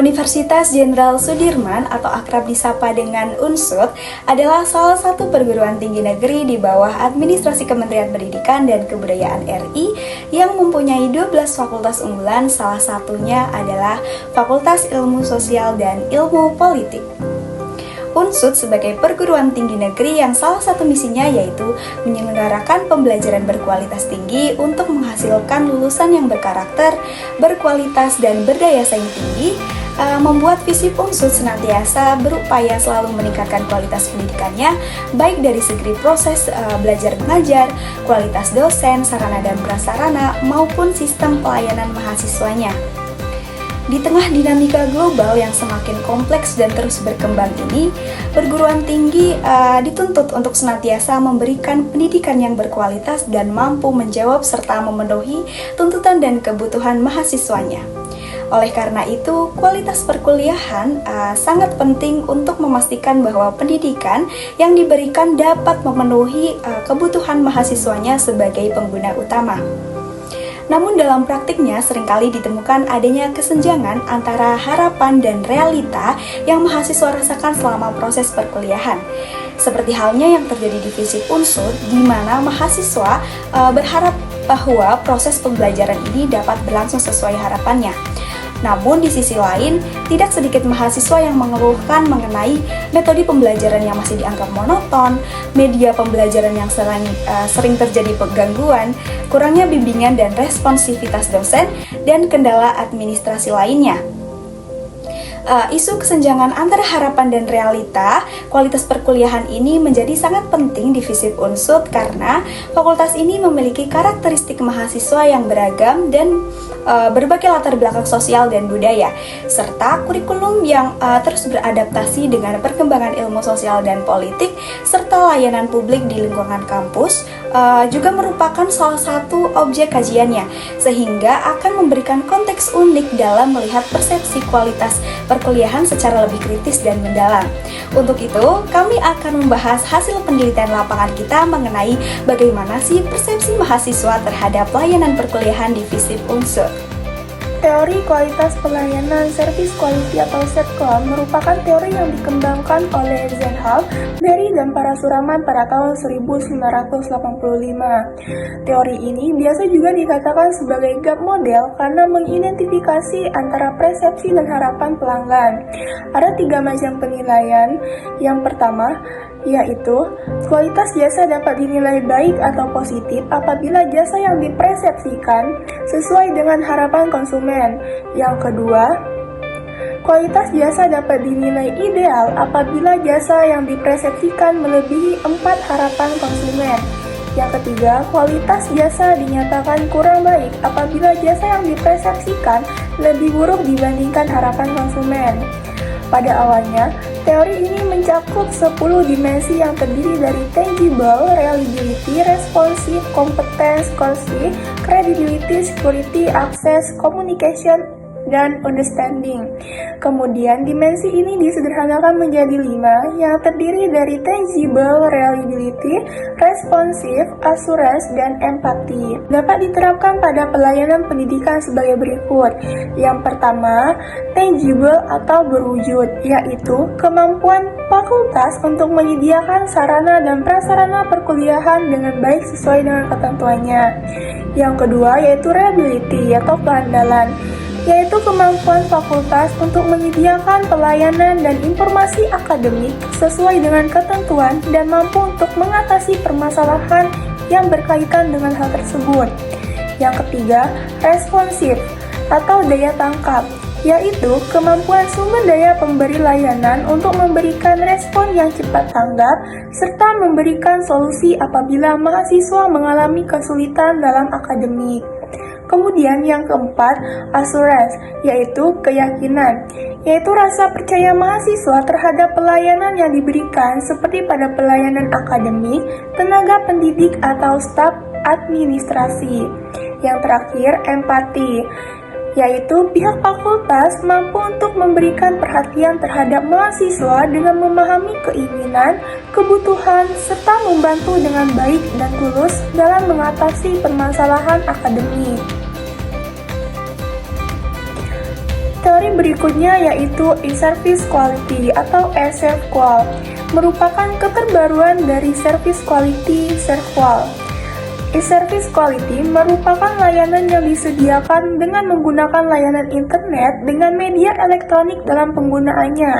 Universitas Jenderal Sudirman atau akrab disapa dengan UNSUD adalah salah satu perguruan tinggi negeri di bawah administrasi Kementerian Pendidikan dan Kebudayaan RI yang mempunyai 12 fakultas unggulan, salah satunya adalah Fakultas Ilmu Sosial dan Ilmu Politik. UNSUD sebagai perguruan tinggi negeri yang salah satu misinya yaitu menyelenggarakan pembelajaran berkualitas tinggi untuk menghasilkan lulusan yang berkarakter, berkualitas, dan berdaya saing tinggi, membuat FISIP UNSUD senantiasa berupaya selalu meningkatkan kualitas pendidikannya, baik dari segi proses belajar mengajar, kualitas dosen, sarana dan prasarana, maupun sistem pelayanan mahasiswanya. Di tengah dinamika global yang semakin kompleks dan terus berkembang ini, perguruan tinggi dituntut untuk senantiasa memberikan pendidikan yang berkualitas dan mampu menjawab serta memenuhi tuntutan dan kebutuhan mahasiswanya. Oleh karena itu, kualitas perkuliahan sangat penting untuk memastikan bahwa pendidikan yang diberikan dapat memenuhi kebutuhan mahasiswanya sebagai pengguna utama. Namun dalam praktiknya seringkali ditemukan adanya kesenjangan antara harapan dan realita yang mahasiswa rasakan selama proses perkuliahan. Seperti halnya yang terjadi di FISIP UNSUD, di mana mahasiswa berharap bahwa proses pembelajaran ini dapat berlangsung sesuai harapannya. Namun di sisi lain, tidak sedikit mahasiswa yang mengeluhkan mengenai metode pembelajaran yang masih dianggap monoton, media pembelajaran yang sering terjadi gangguan, kurangnya bimbingan dan responsivitas dosen, dan kendala administrasi lainnya. Isu kesenjangan antara harapan dan realita kualitas perkuliahan ini menjadi sangat penting di FISIP UNSUD karena fakultas ini memiliki karakteristik mahasiswa yang beragam dan berbagai latar belakang sosial dan budaya, serta kurikulum yang terus beradaptasi dengan perkembangan ilmu sosial dan politik, serta layanan publik di lingkungan kampus juga merupakan salah satu objek kajiannya, sehingga akan memberikan konteks unik dalam melihat persepsi kualitas perkuliahan secara lebih kritis dan mendalam. Untuk itu, kami akan membahas hasil penelitian lapangan kita mengenai bagaimana sih persepsi mahasiswa terhadap layanan perkuliahan di FISIP UNSUD. Teori kualitas pelayanan Service Quality atau SETQUAL merupakan teori yang dikembangkan oleh Zeinhall, Berry, dan Parasuraman pada tahun 1985. Teori ini biasa juga dikatakan sebagai gap model karena mengidentifikasi antara persepsi dan harapan pelanggan. Ada 3 macam penilaian. Yang pertama, yaitu kualitas jasa dapat dinilai baik atau positif apabila jasa yang dipersepsikan sesuai dengan harapan konsumen. Yang kedua, kualitas jasa dapat dinilai ideal apabila jasa yang dipersepsikan melebihi 4 harapan konsumen. Yang ketiga, kualitas jasa dinyatakan kurang baik apabila jasa yang dipersepsikan lebih buruk dibandingkan harapan konsumen. Pada awalnya, teori ini mencakup 10 dimensi yang terdiri dari tangible, reliability, responsive, competence, courtesy, credibility, security, access, communication, dan understanding. Kemudian, dimensi ini disederhanakan menjadi 5 yang terdiri dari tangible, reliability, responsive, assurance, dan empathy. Dapat diterapkan pada pelayanan pendidikan sebagai berikut. Yang pertama, tangible atau berwujud, yaitu kemampuan fakultas untuk menyediakan sarana dan prasarana perkuliahan dengan baik sesuai dengan ketentuannya. Yang kedua, yaitu reliability atau keandalan, yaitu kemampuan fakultas untuk menyediakan pelayanan dan informasi akademik sesuai dengan ketentuan dan mampu untuk mengatasi permasalahan yang berkaitan dengan hal tersebut. Yang ketiga, responsif atau daya tangkap, yaitu kemampuan sumber daya pemberi layanan untuk memberikan respon yang cepat tanggap serta memberikan solusi apabila mahasiswa mengalami kesulitan dalam akademik. Kemudian yang keempat, assurance, yaitu keyakinan, yaitu rasa percaya mahasiswa terhadap pelayanan yang diberikan seperti pada pelayanan akademik, tenaga pendidik atau staf administrasi. Yang terakhir, empati, yaitu pihak fakultas mampu untuk memberikan perhatian terhadap mahasiswa dengan memahami keinginan, kebutuhan, serta membantu dengan baik dan tulus dalam mengatasi permasalahan akademik. Teori berikutnya yaitu e-service quality atau e-ServQual, merupakan keterbaruan dari service quality ServQual. E-service quality merupakan layanan yang disediakan dengan menggunakan layanan internet dengan media elektronik dalam penggunaannya.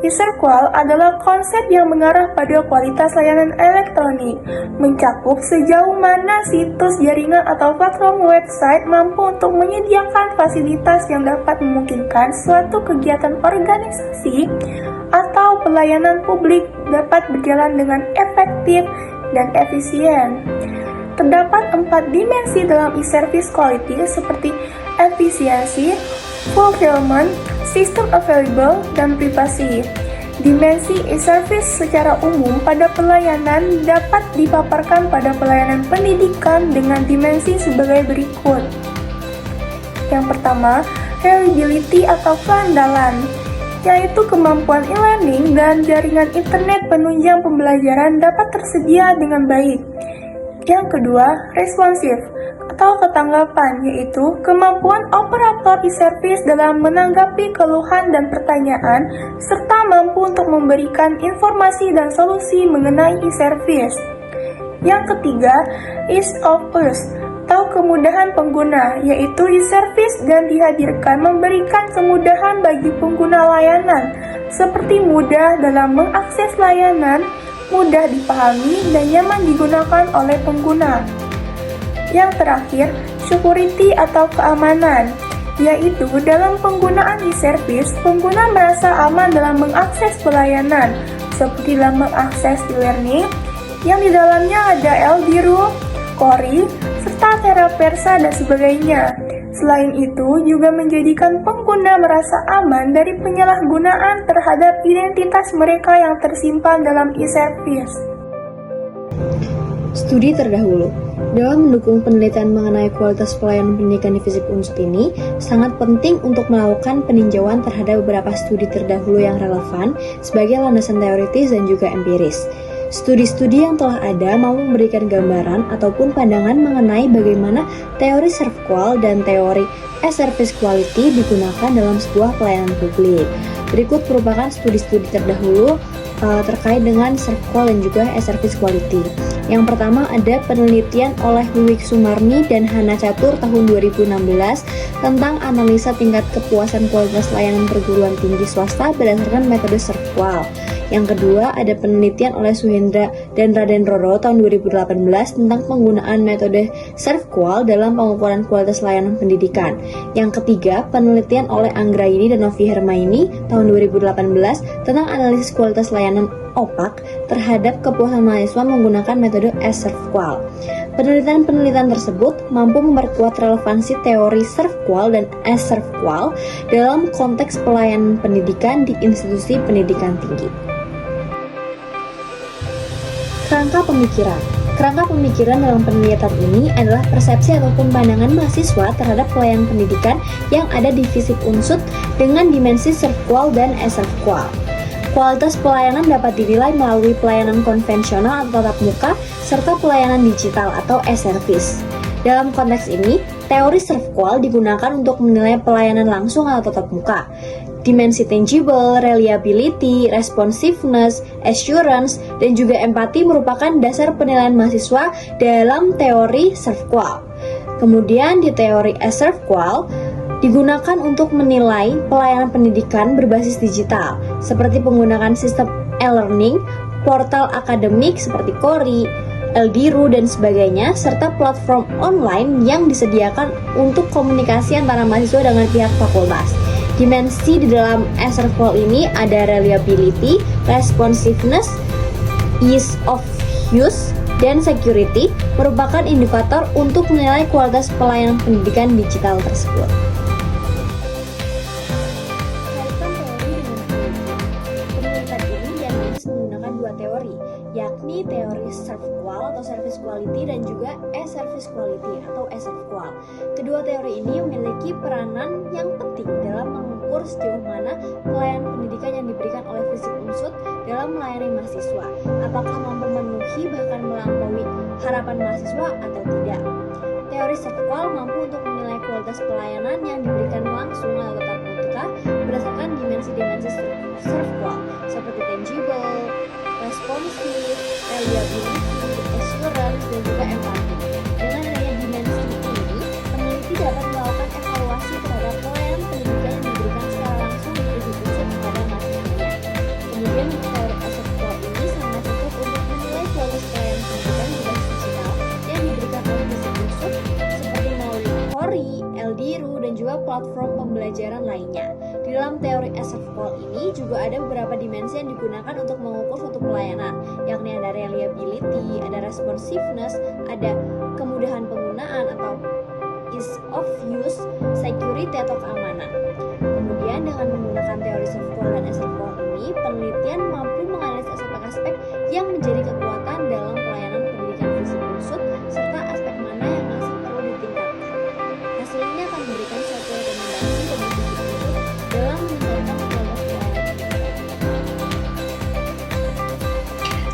E-ServQual adalah konsep yang mengarah pada kualitas layanan elektronik, mencakup sejauh mana situs jaringan atau platform website mampu untuk menyediakan fasilitas yang dapat memungkinkan suatu kegiatan organisasi atau pelayanan publik dapat berjalan dengan efektif dan efisien. Terdapat 4 dimensi dalam e-service quality seperti efisiensi, fulfillment, sistem available, dan privasi. Dimensi e-service secara umum pada pelayanan dapat dipaparkan pada pelayanan pendidikan dengan dimensi sebagai berikut. Yang pertama, reliability atau keandalan, yaitu kemampuan e-learning dan jaringan internet penunjang pembelajaran dapat tersedia dengan baik. Yang kedua, responsive atau ketanggapan, yaitu kemampuan operator e-service dalam menanggapi keluhan dan pertanyaan, serta mampu untuk memberikan informasi dan solusi mengenai e-service. Yang ketiga, ease of use atau kemudahan pengguna, yaitu e-service dan dihadirkan memberikan kemudahan bagi pengguna layanan, seperti mudah dalam mengakses layanan, mudah dipahami, dan nyaman digunakan oleh pengguna. Yang terakhir, security atau keamanan, yaitu dalam penggunaan e-service, pengguna merasa aman dalam mengakses pelayanan, seperti dalam mengakses e-learning, yang di dalamnya ada LDRU, KORI, serta Terapersa dan sebagainya. Selain itu, juga menjadikan pengguna merasa aman dari penyalahgunaan terhadap identitas mereka yang tersimpan dalam e-service. Studi terdahulu. Dalam mendukung penelitian mengenai kualitas pelayanan pendidikan di FISIP Unsut ini, sangat penting untuk melakukan peninjauan terhadap beberapa studi terdahulu yang relevan sebagai landasan teoritis dan juga empiris. Studi-studi yang telah ada mau memberikan gambaran ataupun pandangan mengenai bagaimana teori ServQual dan teori e-service quality digunakan dalam sebuah pelayanan publik. Berikut merupakan studi-studi terdahulu terkait dengan ServQual dan juga e-service quality. Yang pertama ada penelitian oleh Wiwik Sumarni dan Hana Catur tahun 2016 tentang analisa tingkat kepuasan kualitas layanan perguruan tinggi swasta berdasarkan metode ServQual. Yang kedua, ada penelitian oleh Suhendra dan Raden Roro tahun 2018 tentang penggunaan metode ServQual dalam pengukuran kualitas layanan pendidikan. Yang ketiga, penelitian oleh Anggraini dan Novi Hermaini tahun 2018 tentang analisis kualitas layanan OPAK terhadap kepuasan mahasiswa menggunakan metode ServQual. Penelitian-penelitian tersebut mampu memperkuat relevansi teori ServQual dan e-ServQual dalam konteks pelayanan pendidikan di institusi pendidikan tinggi. Kerangka pemikiran. Kerangka pemikiran dalam penelitian ini adalah persepsi ataupun pandangan mahasiswa terhadap pelayanan pendidikan yang ada di FISIP Unsut dengan dimensi ServQual dan e-ServQual. Kualitas pelayanan dapat dinilai melalui pelayanan konvensional atau tatap muka, serta pelayanan digital atau e-service. Dalam konteks ini, teori ServQual digunakan untuk menilai pelayanan langsung atau tatap muka. Dimensi tangible, reliability, responsiveness, assurance, dan juga empati merupakan dasar penilaian mahasiswa dalam teori ServQual. Kemudian di teori e-ServQual digunakan untuk menilai pelayanan pendidikan berbasis digital, seperti penggunaan sistem e-learning, portal akademik seperti KORI, LDRU, dan sebagainya, serta platform online yang disediakan untuk komunikasi antara mahasiswa dengan pihak fakultas. Dimensi di dalam e-ServQual ini ada reliability, responsiveness, ease of use, dan security merupakan indikator untuk menilai kualitas pelayanan pendidikan digital tersebut. Penelitian ini dianalisis menggunakan dua teori, yakni teori ServQual atau Service Quality dan juga e-Service Quality atau e-ServQual. Kedua teori ini memiliki peranan yang penting dalam mengukur sejauh mana pelayanan pendidikan yang diberikan oleh FISIP Unsut dalam melayani mahasiswa, apakah mampu memenuhi bahkan melampaui harapan mahasiswa atau tidak. Teori ServQual mampu untuk menilai kualitas pelayanan yang diberikan langsung atau tatap muka mahasiswa berdasarkan dimensi-dimensi SERVQUAL seperti tangible, responsive, reliability, assurance, dan juga empathy. Dengan adanya dimensi ini, peneliti dapat melakukan evaluasi terhadap pelayanan pendidikan yang diberikan secara langsung di prinsip kepada mahasiswanya. Kemudian teori SERVQUAL ini sangat cukup untuk menilai kualitas pelayanan pendidikan berbasis digital yang diberikan oleh FISIP Unsut seperti melalui Hori, LDIRU, dan juga platform pembelajaran lainnya. Di dalam teori SERVQUAL ini juga ada beberapa dimensi yang digunakan untuk mengukur suatu pelayanan, yakni ada reliability, ada responsiveness, ada kemudahan penggunaan atau ease of use, security atau keamanan. Kemudian dengan menggunakan teori SERVQUAL dan SERVQUAL ini, penelitian mampu menganalisis aspek-aspek yang menjadi kekuatan dalam pelayanan pendidikan FISIP Unsut serta aspek mana yang masih perlu ditingkatkan. Hasil ini akan memberikan suatu rekomendasi bagi FISIP Unsut dalam meningkatkan kualitas pelayanan pendidikan.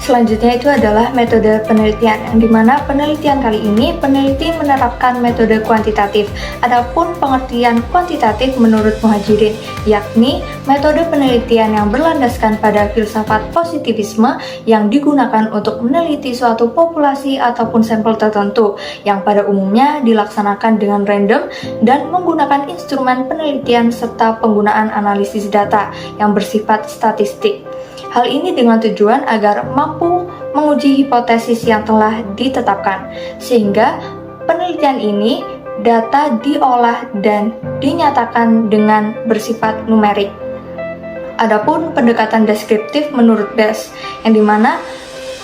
Selanjutnya itu adalah metode penelitian, yang dimana penelitian kali ini peneliti menerapkan metode kuantitatif. Adapun pengertian kuantitatif menurut Muhajirin, yakni metode penelitian yang berlandaskan pada filsafat positivisme yang digunakan untuk meneliti suatu populasi ataupun sampel tertentu, yang pada umumnya dilaksanakan dengan random dan menggunakan instrumen penelitian serta penggunaan analisis data yang bersifat statistik. Hal ini dengan tujuan agar mampu menguji hipotesis yang telah ditetapkan, sehingga penelitian ini data diolah dan dinyatakan dengan bersifat numerik. Adapun pendekatan deskriptif menurut Best, yang dimana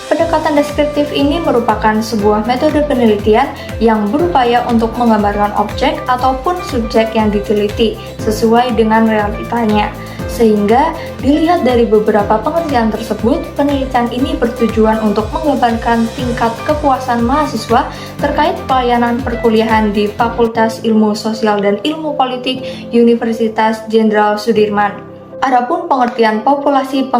pendekatan deskriptif ini merupakan sebuah metode penelitian yang berupaya untuk menggambarkan objek ataupun subjek yang diteliti sesuai dengan realitanya. Sehingga dilihat dari beberapa pengertian tersebut, penelitian ini bertujuan untuk menggambarkan tingkat kepuasan mahasiswa terkait pelayanan perkuliahan di Fakultas Ilmu Sosial dan Ilmu Politik Universitas Jenderal Sudirman. Adapun pengertian populasi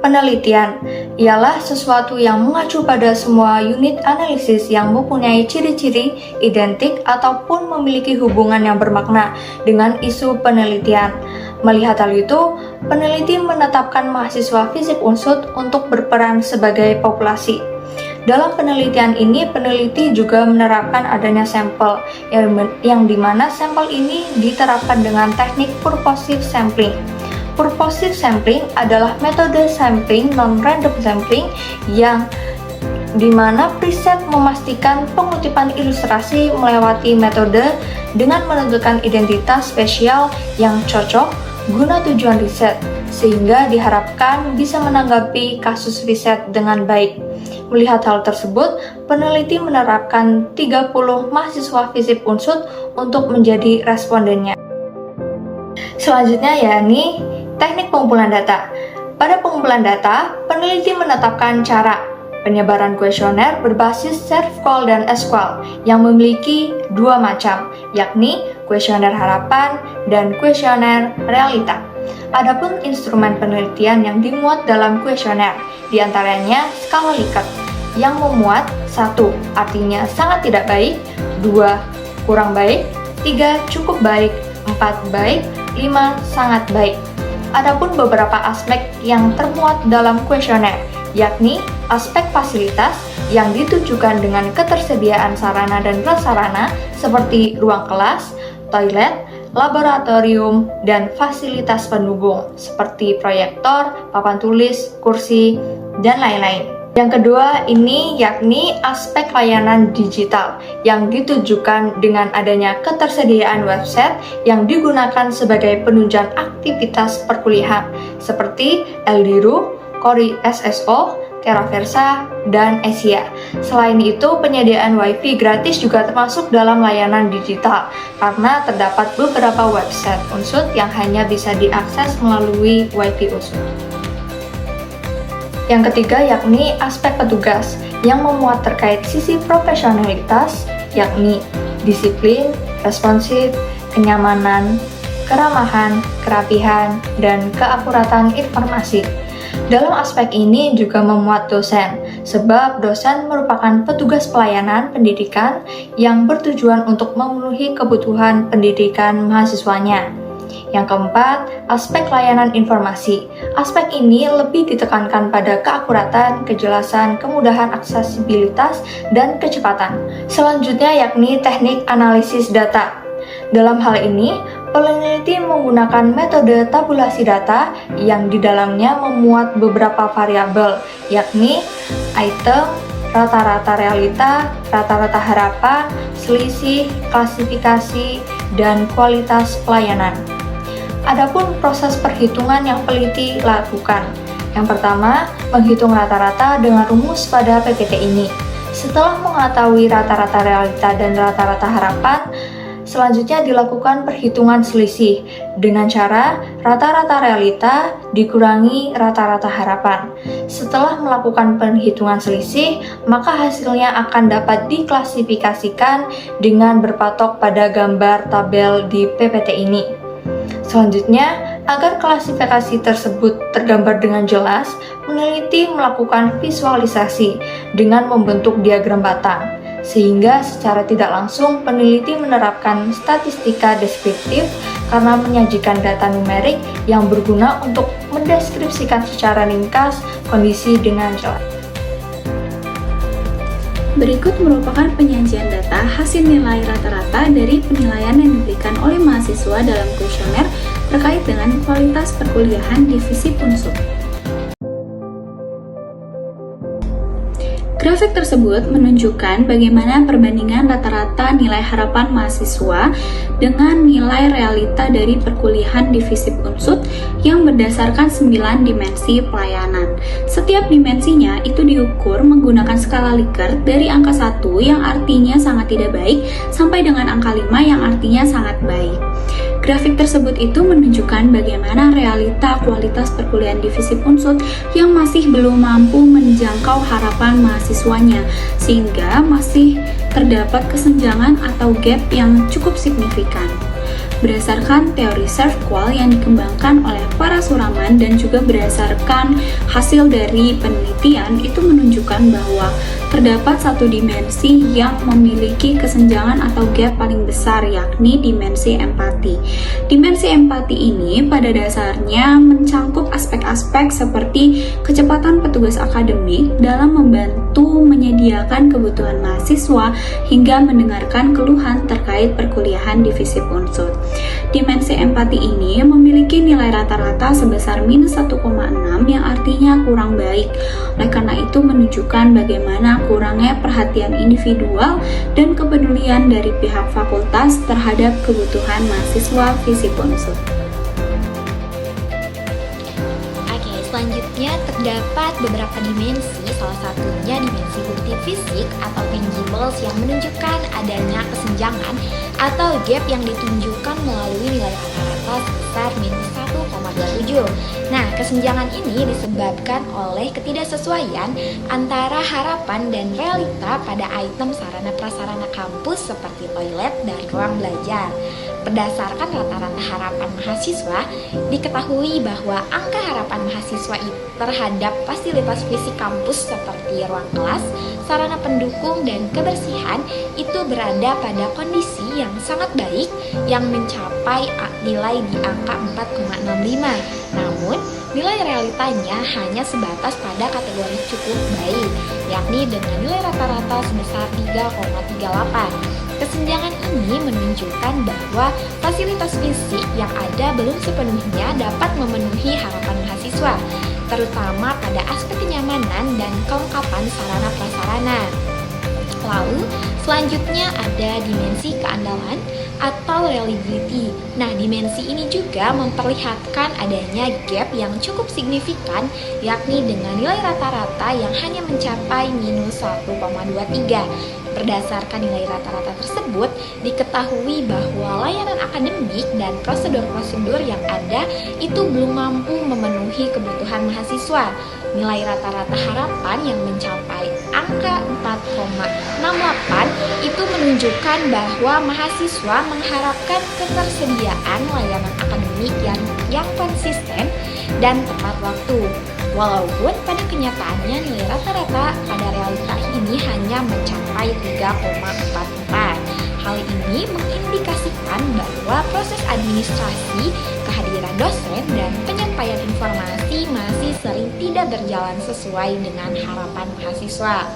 penelitian ialah sesuatu yang mengacu pada semua unit analisis yang mempunyai ciri-ciri identik ataupun memiliki hubungan yang bermakna dengan isu penelitian. Melihat hal itu, peneliti menetapkan mahasiswa FISIP Unsut untuk berperan sebagai populasi. Dalam penelitian ini, peneliti juga menerapkan adanya sampel, yang dimana sampel ini diterapkan dengan teknik purposive sampling. Purposive sampling adalah metode sampling non-random sampling yang dimana preset memastikan pengutipan ilustrasi melewati metode dengan menentukan identitas spesial yang cocok guna tujuan riset, sehingga diharapkan bisa menanggapi kasus riset dengan baik. Melihat hal tersebut, peneliti menerapkan 30 mahasiswa FISIP Unsut untuk menjadi respondennya. Selanjutnya yakni teknik pengumpulan data. Pada pengumpulan data, peneliti menetapkan cara penyebaran kuesioner berbasis SERVQUAL dan SQUAL yang memiliki dua macam, yakni kuesioner harapan dan kuesioner realita. Adapun instrumen penelitian yang dimuat dalam kuesioner, diantaranya skala Likert yang memuat 1. Artinya sangat tidak baik, 2. Kurang baik, 3. Cukup baik, 4. Baik, 5. Sangat baik. Adapun beberapa aspek yang termuat dalam kuesioner, yakni aspek fasilitas yang ditujukan dengan ketersediaan sarana dan prasarana seperti ruang kelas, toilet, laboratorium, dan fasilitas pendukung seperti proyektor, papan tulis, kursi, dan lain-lain. Yang kedua ini yakni aspek layanan digital yang ditujukan dengan adanya ketersediaan website yang digunakan sebagai penunjang aktivitas perkuliahan seperti LDIRU, Kori SSO, Teraversa, dan Asia. Selain itu, penyediaan WiFi gratis juga termasuk dalam layanan digital karena terdapat beberapa website Unsut yang hanya bisa diakses melalui WiFi Unsut. Yang ketiga yakni aspek petugas yang memuat terkait sisi profesionalitas, yakni disiplin, responsif, kenyamanan, keramahan, kerapihan, dan keakuratan informasi. Dalam aspek ini juga memuat dosen, sebab dosen merupakan petugas pelayanan pendidikan yang bertujuan untuk memenuhi kebutuhan pendidikan mahasiswanya. Yang keempat, aspek layanan informasi. Aspek ini lebih ditekankan pada keakuratan, kejelasan, kemudahan aksesibilitas, dan kecepatan. Selanjutnya yakni teknik analisis data. Dalam hal ini, peneliti menggunakan metode tabulasi data yang di dalamnya memuat beberapa variabel, yakni item, rata-rata realita, rata-rata harapan, selisih, klasifikasi, dan kualitas pelayanan. Adapun proses perhitungan yang peneliti lakukan. Yang pertama, menghitung rata-rata dengan rumus pada PPT ini. Setelah mengetahui rata-rata realita dan rata-rata harapan, selanjutnya dilakukan perhitungan selisih dengan cara rata-rata realita dikurangi rata-rata harapan. Setelah melakukan perhitungan selisih, maka hasilnya akan dapat diklasifikasikan dengan berpatok pada gambar tabel di PPT ini. Selanjutnya, agar klasifikasi tersebut tergambar dengan jelas, peneliti melakukan visualisasi dengan membentuk diagram batang, sehingga secara tidak langsung peneliti menerapkan statistika deskriptif karena menyajikan data numerik yang berguna untuk mendeskripsikan secara ringkas kondisi dengan jelas. Berikut merupakan penyajian data hasil nilai rata-rata dari penilaian yang diberikan oleh mahasiswa dalam kuesioner terkait dengan kualitas perkuliahan di FISIP Unsut. Grafik tersebut menunjukkan bagaimana perbandingan rata-rata nilai harapan mahasiswa dengan nilai realita dari perkuliahan di FISIP Unsut yang berdasarkan 9 dimensi pelayanan. Setiap dimensinya itu diukur menggunakan skala Likert dari angka 1 yang artinya sangat tidak baik sampai dengan angka 5 yang artinya sangat baik. Grafik tersebut itu menunjukkan bagaimana realita kualitas perkuliahan di FISIP Unsut yang masih belum mampu menjangkau harapan mahasiswanya, sehingga masih terdapat kesenjangan atau gap yang cukup signifikan. Berdasarkan teori serve-qual yang dikembangkan oleh para suraman dan juga berdasarkan hasil dari penelitian, itu menunjukkan bahwa terdapat satu dimensi yang memiliki kesenjangan atau gap paling besar, yakni dimensi empati. Dimensi empati ini pada dasarnya mencangkup aspek-aspek seperti kecepatan petugas akademik dalam membantu menyediakan kebutuhan mahasiswa hingga mendengarkan keluhan terkait perkuliahan di FISIP Unsut. Dimensi empati ini memiliki nilai rata-rata sebesar minus 1,6 yang artinya kurang baik. Oleh karena itu menunjukkan bagaimana kurangnya perhatian individual dan kepedulian dari pihak fakultas terhadap kebutuhan mahasiswa FISIP Unsut. Oke, selanjutnya terdapat beberapa dimensi, salah satunya dimensi bukti fisik atau tangibles yang menunjukkan adanya kesenjangan atau gap yang ditunjukkan melalui nilai rata-rata sebesar minus 1,27. Nah, kesenjangan ini disebabkan oleh ketidaksesuaian antara harapan dan realita pada item sarana-prasarana kampus seperti toilet dan ruang belajar. Berdasarkan rata-rata harapan mahasiswa, diketahui bahwa angka harapan mahasiswa terhadap fasilitas fisik kampus seperti ruang kelas, sarana pendukung, dan kebersihan itu berada pada kondisi yang sangat baik yang mencapai nilai di angka 4,65. Namun, nilai realitanya hanya sebatas pada kategori cukup baik, yakni dengan nilai rata-rata sebesar 3,38. Kesenjangan ini menunjukkan bahwa fasilitas fisik yang ada belum sepenuhnya dapat memenuhi harapan mahasiswa, terutama pada aspek kenyamanan dan kelengkapan sarana-prasarana. Lalu, selanjutnya ada dimensi keandalan atau reliability. Nah, dimensi ini juga memperlihatkan adanya gap yang cukup signifikan, yakni dengan nilai rata-rata yang hanya mencapai minus 1,23. Berdasarkan nilai rata-rata tersebut, diketahui bahwa layanan akademik dan prosedur-prosedur yang ada itu belum mampu memenuhi kebutuhan mahasiswa. Nilai rata-rata harapan yang mencapai angka 4,68 itu menunjukkan bahwa mahasiswa mengharapkan ketersediaan layanan akademik yang konsisten dan tepat waktu. Walaupun pada kenyataannya nilai rata-rata pada realita ini hanya mencapai 3,44. Hal ini mengindikasikan bahwa proses administrasi administrasi, kehadiran dosen, dan penyampaian informasi masih sering tidak berjalan sesuai dengan harapan mahasiswa.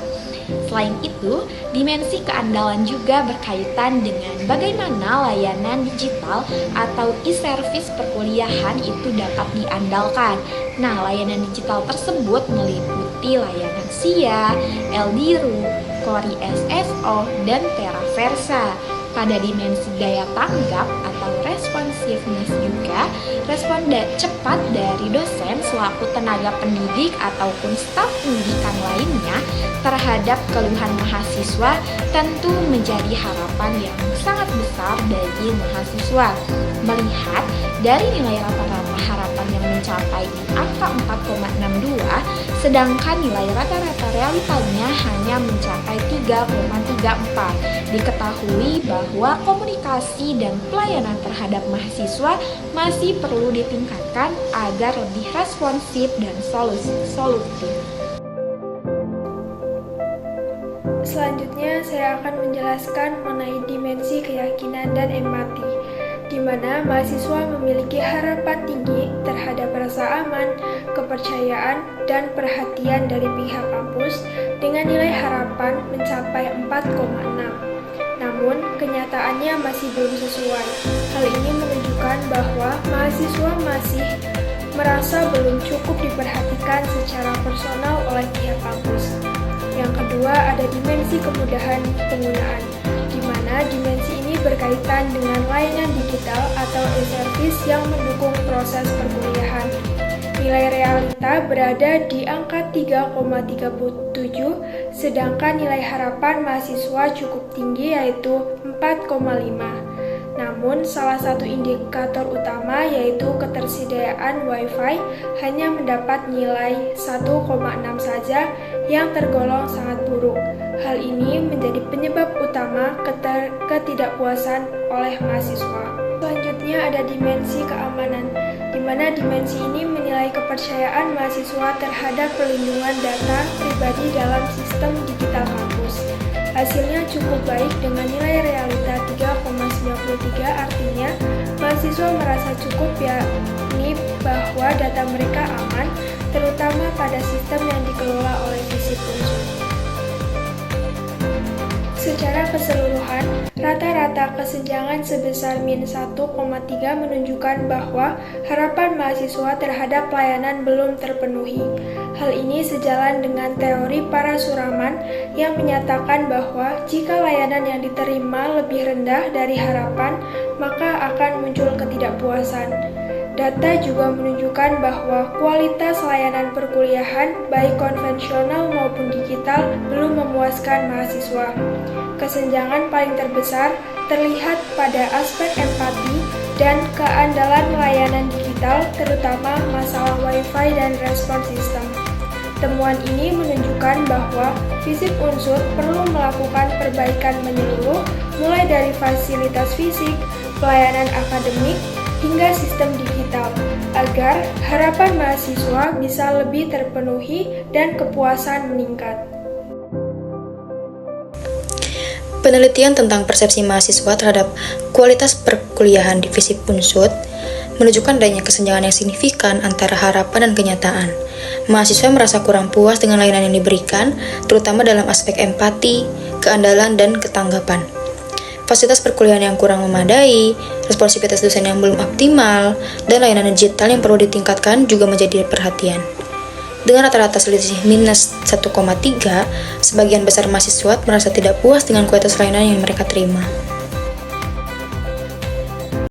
Selain itu, dimensi keandalan juga berkaitan dengan bagaimana layanan digital atau e-service perkuliahan itu dapat diandalkan. Nah, layanan digital tersebut meliputi layanan SIA, LDRU, Kori SSO, dan Teraversa. Pada dimensi daya tanggap atau responsiveness juga, respon cepat dari dosen selaku tenaga pendidik ataupun staf pendidikan lainnya terhadap keluhan mahasiswa tentu menjadi harapan yang sangat besar bagi mahasiswa. Melihat dari nilai rata-rata harapan yang mencapai di angka 4,62, sedangkan nilai rata-rata realitanya hanya mencapai 3,34. Diketahui bahwa komunikasi dan pelayanan terhadap mahasiswa masih perlu ditingkatkan agar lebih responsif dan solutif. Selanjutnya, saya akan menjelaskan mengenai dimensi keyakinan dan empati, di mana mahasiswa memiliki harapan tinggi terhadap rasa aman, kepercayaan, dan perhatian dari pihak kampus dengan nilai harapan mencapai 4,6. Namun, kenyataannya masih belum sesuai. Hal ini menunjukkan bahwa mahasiswa masih merasa belum cukup diperhatikan secara personal oleh pihak kampus. Yang kedua, ada dimensi kemudahan penggunaan, di mana dimensi ini berkaitan dengan layanan digital atau e-service yang mendukung proses perkuliahan. Nilai realita berada di angka 3,37, sedangkan nilai harapan mahasiswa cukup tinggi yaitu 4,5. Namun, salah satu indikator utama yaitu ketersediaan Wi-Fi hanya mendapat nilai 1,6 saja yang tergolong sangat buruk. Hal ini menjadi penyebab utama ketidakpuasan oleh mahasiswa. Selanjutnya ada dimensi keamanan, di mana dimensi ini menilai kepercayaan mahasiswa terhadap perlindungan data pribadi dalam sistem digital kampus. Hasilnya cukup baik dengan nilai realita 3,93, artinya mahasiswa merasa cukup yakni bahwa data mereka aman, terutama pada sistem yang dikelola oleh FISIP Unsur. Secara keseluruhan, rata-rata kesenjangan sebesar -1,3 menunjukkan bahwa harapan mahasiswa terhadap pelayanan belum terpenuhi. Hal ini sejalan dengan teori Parasuraman yang menyatakan bahwa jika layanan yang diterima lebih rendah dari harapan, maka akan muncul ketidakpuasan. Data juga menunjukkan bahwa kualitas layanan perkuliahan, baik konvensional maupun digital, belum memuaskan mahasiswa. Kesenjangan paling terbesar terlihat pada aspek empati dan keandalan layanan digital, terutama masalah Wi-Fi dan respon sistem. Temuan ini menunjukkan bahwa FISIP Unsur perlu melakukan perbaikan menyeluruh, mulai dari fasilitas fisik, pelayanan akademik, hingga sistem digital, agar harapan mahasiswa bisa lebih terpenuhi dan kepuasan meningkat. Penelitian tentang persepsi mahasiswa terhadap kualitas perkuliahan di FISIP Unsur menunjukkan adanya kesenjangan yang signifikan antara harapan dan kenyataan. Mahasiswa merasa kurang puas dengan layanan yang diberikan, terutama dalam aspek empati, keandalan, dan ketanggapan. Fasilitas perkuliahan yang kurang memadai, responsivitas dosen yang belum optimal, dan layanan digital yang perlu ditingkatkan juga menjadi perhatian. Dengan rata-rata selisih -1,3, sebagian besar mahasiswa merasa tidak puas dengan kualitas layanan yang mereka terima.